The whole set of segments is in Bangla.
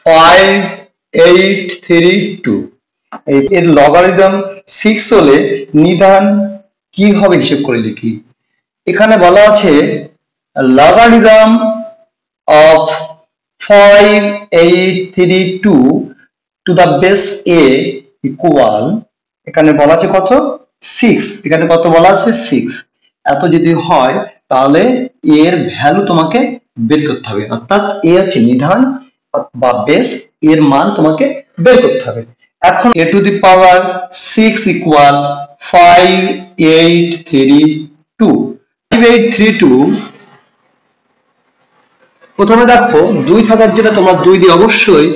5832 এর লগারিদম 6 হলে নিধান কি হবে হিসেব করে লিখি। এখানে বলা আছে logarithm of 5832 to the base a equal, এখানে বলা আছে কত 6, এখানে কত বলা আছে 6। এত যদি হয় তাহলে এর ভ্যালু তোমাকে বের করতে হবে, অর্থাৎ এ হচ্ছে নিধান বা বেস, এর মান তোমাকে বের করতে হবে। এখন a to the power 6 equal 5832 প্রথমে দেখো 2 থাকার জন্য তোমার 2 দিয়ে অবশ্যই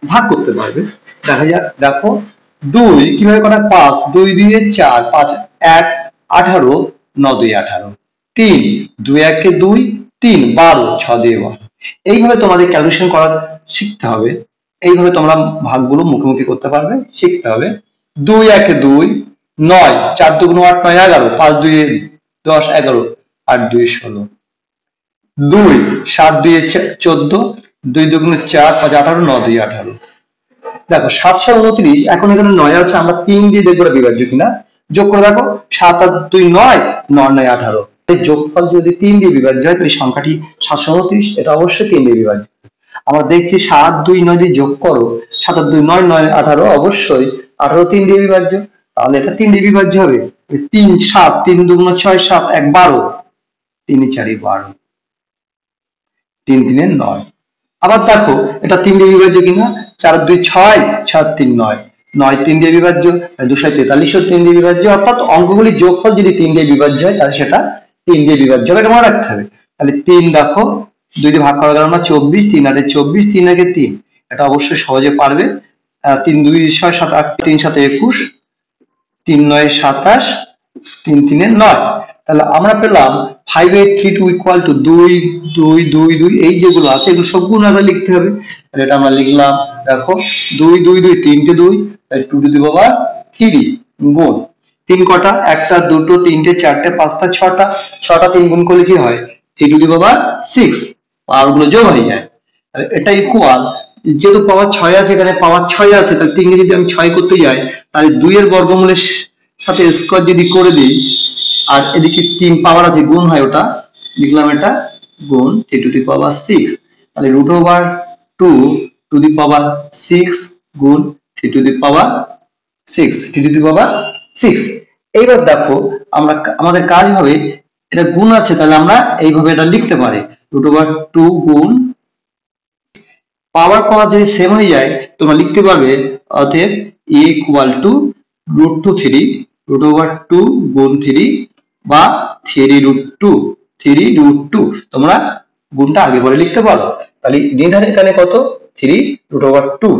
ভাগ করতে পারবে। দেখা যাক, দেখো 2 কিভাবে করা 5 2 দিয়ে 4 5 1 18 9 2 18 3 2 1 2 3 12 6 দিয়ে 12। এইভাবে তোমাদের ক্যালকুলেশন করা শিখতে হবে। এইভাবে তোমরা ভাগগুলো মুখোমুখি করতে পারবে, শিখতে হবে। 2 1 2 9 4 2 8 9 11 5 2 10 11 8 2 16 2 7 2 14 2 2 4 5 18 9 2 18। দেখো 729, এখন এখানে 9 আছে, আমরা 3 দিয়ে দেখবো বিভাজ্য কিনা। যোগ করে দেখো 7 আর 2 9 9 9 18। এই যোগফল যদি 3 দিয়ে বিভাজ্য হয় তাহলে সংখ্যাটি 729, এটা অবশ্যই 3 দিয়ে বিভাজ্য। আমরা দেখছি 7 2 9 দিয়ে যোগ করো 7 আর 2 9 9 18, অবশ্যই 18 3 দিয়ে বিভাজ্য, তাহলে এটা 3 দিয়ে বিভাজ্য হবে। 3 7 3 2 6 7 1 12 3 4 12 3 3 9। আবার দেখো এটা 3 দিয়ে বিভাজ্য কিনা, 4 2 6 6 3 9 9 3 দিয়ে বিভাজ্য, 243 3 দিয়ে বিভাজ্য, অর্থাৎ অঙ্কগুলির যোগফল যদি 3 দিয়ে বিভাজ্য হয় তাহলে সেটা 3 দিয়ে বিভাজ্য হবে, এটা মনে রাখতে হবে। তাহলে 3 দেখো 2 দিয়ে ভাগ করা গেল না, 24 3 8 24 3 1 3, এটা অবশ্যই সহজে পারবে। 3 2 6 7 8 3 7 21 3 9 27 3 3 9। তাহলে আমরা পেলাম 5832 ইকুয়াল টু 2 2 2 2, এই যেগুলো আছে এগুলো সব গুণ আমরা লিখতে হবে। তাহলে এটা আমরা লিখলাম, দেখো 2 2 2 তিনটে 2, তাই 2 টু দি পাওয়ার 3 গুণ 3 কটা, একটা দুটো তিনটে চারটে পাঁচটা ছটা, 6টা 3 গুণ করলে কি হয় 3 টু দি পাওয়ার 6, পাওয়ার গুলো যোগ হয়ে যায়। তাহলে এটা ইকুয়াল, যেহেতু পাওয়ার 6 আছে এখানে পাওয়ার 6 আছে, তাহলে 3 যদি আমি 6 করতে যাই তাহলে 2 এর বর্গমূলের সাথে স্কয়ার যদি করে দিই, আর এদিকে 3 পাওয়ার আছে গুণ হয়, ওটা লিখলাম এটা গুণ 3 টু দি পাওয়ার 6, তাহলে √2 টু দি পাওয়ার 6 গুণ 3 to the power 6 3 to the পাওয়ার 6। এইবার দেখো আমরা আমাদের কাজ হবে, এটা গুণ আছে তাহলে আমরা এইভাবে এটা লিখতে পারি, √2 গুণ পাওয়ার পাওয়ার যদি সেম হয়ে যায় তোমরা লিখতে পারবে, অতএব a ইকুয়াল টু √3 √2 গুণ 3 বা 3√2 তোমরা গুণটা আগে পরে লিখতে পারো। তাহলে নির্ধারণ এখানে কত 3 √2,